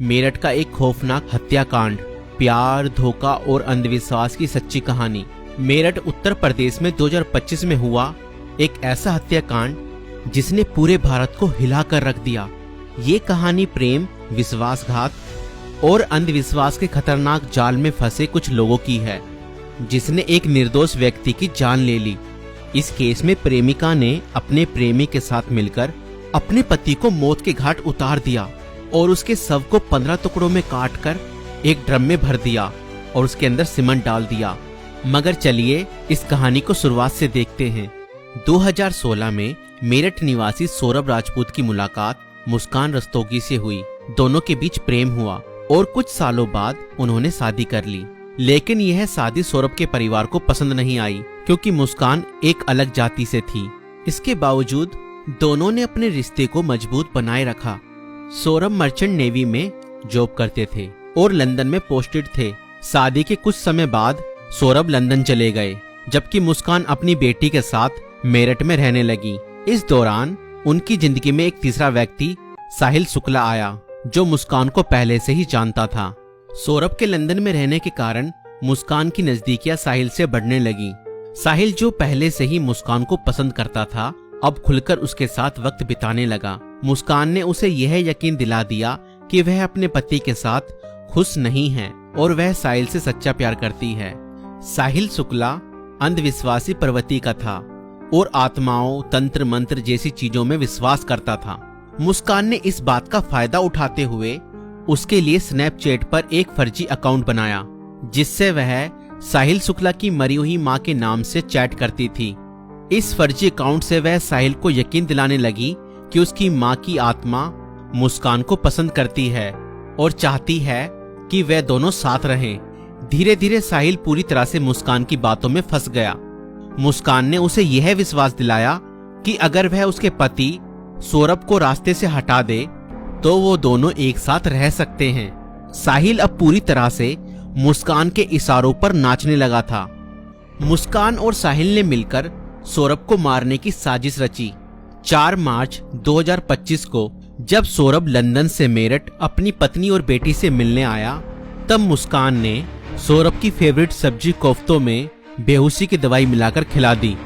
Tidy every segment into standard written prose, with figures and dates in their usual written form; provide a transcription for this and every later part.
मेरठ का एक खौफनाक हत्याकांड, प्यार, धोखा और अंधविश्वास की सच्ची कहानी। मेरठ उत्तर प्रदेश में 2025 में हुआ एक ऐसा हत्याकांड जिसने पूरे भारत को हिलाकर रख दिया। ये कहानी प्रेम, विश्वासघात और अंधविश्वास के खतरनाक जाल में फंसे कुछ लोगों की है, जिसने एक निर्दोष व्यक्ति की जान ले ली। इस केस में प्रेमिका ने अपने प्रेमी के साथ मिलकर अपने पति को मौत के घाट उतार दिया और उसके शव को 15 टुकड़ों में काटकर एक ड्रम में भर दिया और उसके अंदर सीमेंट डाल दिया। मगर चलिए इस कहानी को शुरुआत से देखते हैं। 2016 में मेरठ निवासी सौरभ राजपूत की मुलाकात मुस्कान रस्तोगी से हुई। दोनों के बीच प्रेम हुआ और कुछ सालों बाद उन्होंने शादी कर ली। लेकिन यह शादी सौरभ के परिवार को पसंद नहीं आई, क्योंकि मुस्कान एक अलग जाति से थी। इसके बावजूद दोनों ने अपने रिश्ते को मजबूत बनाए रखा। सौरभ मर्चेंट नेवी में जॉब करते थे और लंदन में पोस्टेड थे। शादी के कुछ समय बाद सौरभ लंदन चले गए, जबकि मुस्कान अपनी बेटी के साथ मेरठ में रहने लगी। इस दौरान उनकी जिंदगी में एक तीसरा व्यक्ति साहिल शुक्ला आया, जो मुस्कान को पहले से ही जानता था। सौरभ के लंदन में रहने के कारण मुस्कान की नजदीकियां साहिल से बढ़ने लगी। साहिल, जो पहले से ही मुस्कान को पसंद करता था, अब खुलकर उसके साथ वक्त बिताने लगा। मुस्कान ने उसे यह यकीन दिला दिया कि वह अपने पति के साथ खुश नहीं है और वह साहिल से सच्चा प्यार करती है। साहिल शुक्ला अंधविश्वासी प्रवृत्ति का था और आत्माओं, तंत्र मंत्र जैसी चीजों में विश्वास करता था। मुस्कान ने इस बात का फायदा उठाते हुए उसके लिए स्नैपचैट पर एक फर्जी अकाउंट बनाया, जिससे वह साहिल शुक्ला की मरी हुई मां के नाम से चैट करती थी। इस फर्जी अकाउंट से वह साहिल को यकीन दिलाने लगी कि उसकी मां की आत्मा मुस्कान को पसंद करती है और चाहती है कि वे दोनों साथ रहें। धीरे धीरे साहिल पूरी तरह से मुस्कान की बातों में फंस गया। मुस्कान ने उसे यह विश्वास दिलाया कि अगर वह उसके पति सौरभ को रास्ते से हटा दे तो वो दोनों एक साथ रह सकते हैं। साहिल अब पूरी तरह से मुस्कान के इशारों पर नाचने लगा था। मुस्कान और साहिल ने मिलकर सौरभ को मारने की साजिश रची। 4 मार्च 2025 को जब सौरभ लंदन से मेरठ अपनी पत्नी और बेटी से मिलने आया, तब मुस्कान ने सौरभ की फेवरेट सब्जी कोफ्तों में बेहोशी की दवाई मिलाकर खिला दी।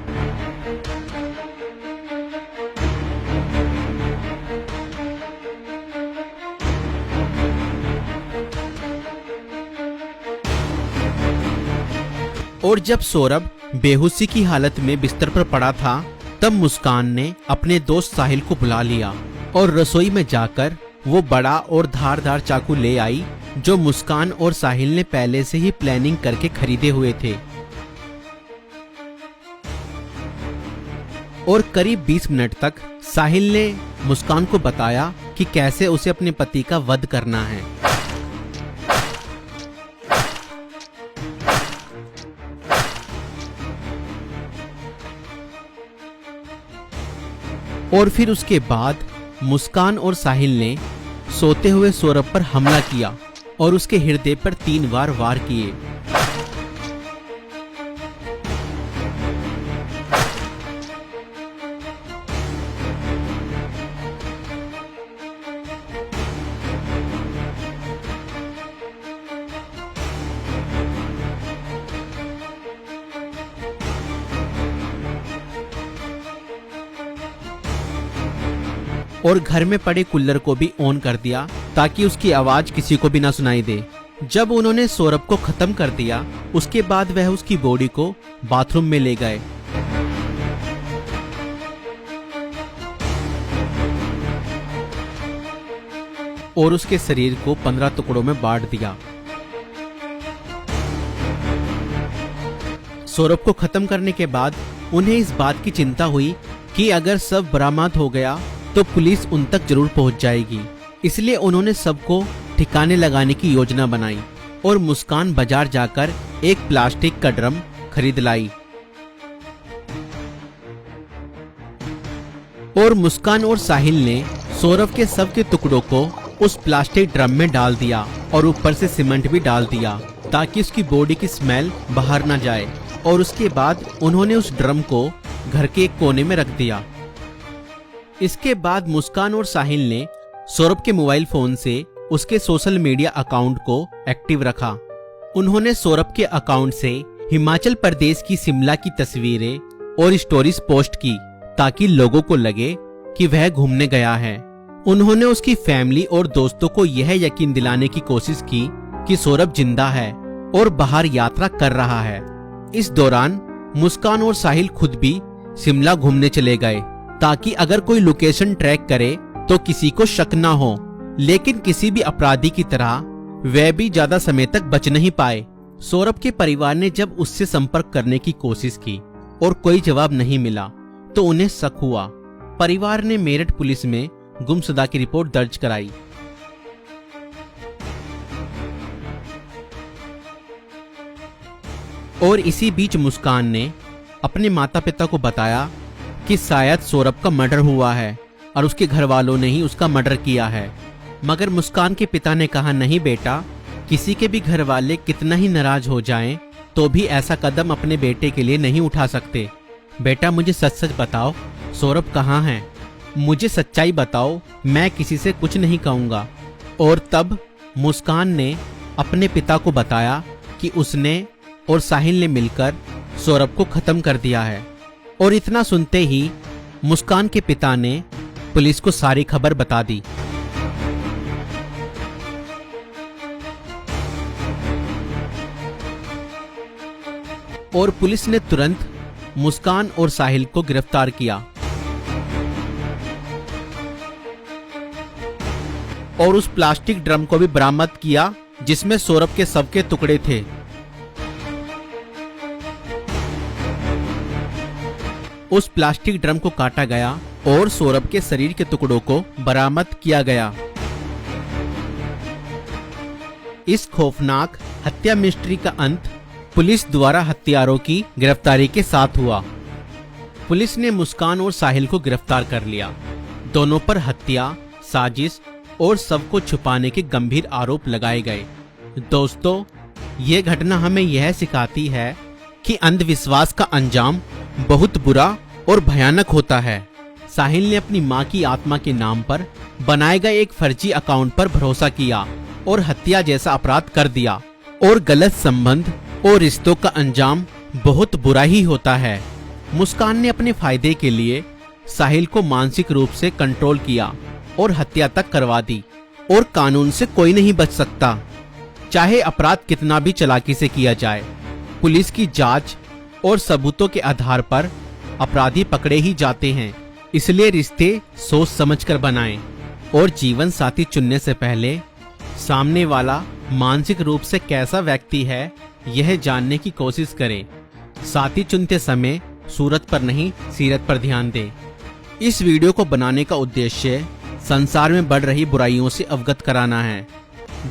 और जब सौरभ बेहोशी की हालत में बिस्तर पर पड़ा था, तब मुस्कान ने अपने दोस्त साहिल को बुला लिया और रसोई में जाकर वो बड़ा और धारदार चाकू ले आई, जो मुस्कान और साहिल ने पहले से ही प्लानिंग करके खरीदे हुए थे। और करीब 20 मिनट तक साहिल ने मुस्कान को बताया कि कैसे उसे अपने पति का वध करना है। और फिर उसके बाद मुस्कान और साहिल ने सोते हुए सौरभ पर हमला किया और उसके हृदय पर 3 बार वार किए। और घर में पड़े कूलर को भी ऑन कर दिया ताकि उसकी आवाज किसी को भी ना सुनाई दे। जब उन्होंने सौरभ को खत्म कर दिया, उसके बाद वह उसकी बॉडी को बाथरूम में ले गए। और उसके शरीर को 15 टुकड़ों में बांट दिया। सौरभ को खत्म करने के बाद उन्हें इस बात की चिंता हुई कि अगर सब बरामद हो गया तो पुलिस उन तक जरूर पहुंच जाएगी। इसलिए उन्होंने सबको ठिकाने लगाने की योजना बनाई और मुस्कान बाजार जाकर एक प्लास्टिक का ड्रम खरीद लाई। और मुस्कान और साहिल ने सौरभ के शव के टुकड़ों को उस प्लास्टिक ड्रम में डाल दिया और ऊपर से सीमेंट भी डाल दिया ताकि उसकी बॉडी की स्मेल बाहर ना जाए। और उसके बाद उन्होंने उस ड्रम को घर के एक कोने में रख दिया। इसके बाद मुस्कान और साहिल ने सौरभ के मोबाइल फोन से उसके सोशल मीडिया अकाउंट को एक्टिव रखा। उन्होंने सौरभ के अकाउंट से हिमाचल प्रदेश की शिमला की तस्वीरें और स्टोरीज पोस्ट की ताकि लोगों को लगे कि वह घूमने गया है। उन्होंने उसकी फैमिली और दोस्तों को यह यकीन दिलाने की कोशिश की कि सौरभ जिंदा है और बाहर यात्रा कर रहा है। इस दौरान मुस्कान और साहिल खुद भी शिमला घूमने चले गए ताकि अगर कोई लोकेशन ट्रैक करे तो किसी को शक न हो। लेकिन किसी भी अपराधी की तरह वह भी ज्यादा समय तक बच नहीं पाए। सौरभ के परिवार ने जब उससे संपर्क करने की कोशिश की और कोई जवाब नहीं मिला तो उन्हें शक हुआ। परिवार ने मेरठ पुलिस में गुमशुदा की रिपोर्ट दर्ज कराई। और इसी बीच मुस्कान ने अपने माता पिता को बताया कि शायद सौरभ का मर्डर हुआ है और उसके घर वालों ने ही उसका मर्डर किया है। मगर मुस्कान के पिता ने कहा, नहीं बेटा, किसी के भी घर वाले कितना ही नाराज हो जाएं तो भी ऐसा कदम अपने बेटे के लिए नहीं उठा सकते। बेटा, मुझे सच सच बताओ, सौरभ कहाँ है? मुझे सच्चाई बताओ, मैं किसी से कुछ नहीं कहूँगा। और तब मुस्कान ने अपने पिता को बताया कि उसने और साहिल ने मिलकर सौरभ को खत्म कर दिया है। और इतना सुनते ही मुस्कान के पिता ने पुलिस को सारी खबर बता दी। और पुलिस ने तुरंत मुस्कान और साहिल को गिरफ्तार किया और उस प्लास्टिक ड्रम को भी बरामद किया जिसमें सौरभ के शव के टुकड़े थे। उस प्लास्टिक ड्रम को काटा गया और सौरभ के शरीर के टुकड़ों को बरामद किया गया। इस खौफनाक हत्या मिस्ट्री का अंत पुलिस द्वारा हत्यारों की गिरफ्तारी के साथ हुआ। पुलिस ने मुस्कान और साहिल को गिरफ्तार कर लिया। दोनों पर हत्या, साजिश और शव को छुपाने के गंभीर आरोप लगाए गए। दोस्तों, ये घटना हमें यह सिखाती है कि अंधविश्वास का अंजाम बहुत बुरा और भयानक होता है। साहिल ने अपनी मां की आत्मा के नाम पर बनाए गए एक फर्जी अकाउंट पर भरोसा किया और हत्या जैसा अपराध कर दिया। और गलत संबंध और रिश्तों का अंजाम बहुत बुरा ही होता है। मुस्कान ने अपने फायदे के लिए साहिल को मानसिक रूप से कंट्रोल किया और हत्या तक करवा दी। और कानून से कोई नहीं बच सकता, चाहे अपराध कितना भी चालाकी से किया जाए। पुलिस की जांच और सबूतों के आधार पर अपराधी पकड़े ही जाते हैं। इसलिए रिश्ते सोच समझकर बनाएं और जीवन साथी चुनने से पहले सामने वाला मानसिक रूप से कैसा व्यक्ति है यह जानने की कोशिश करें। साथी चुनते समय सूरत पर नहीं, सीरत पर ध्यान दें। इस वीडियो को बनाने का उद्देश्य संसार में बढ़ रही बुराइयों से अवगत कराना है।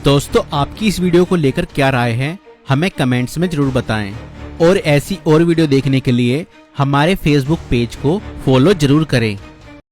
दोस्तों, आपकी इस वीडियो को लेकर क्या राय है हमें कमेंट्स में जरूर बताएं। और ऐसी और वीडियो देखने के लिए हमारे फेसबुक पेज को फॉलो जरूर करें।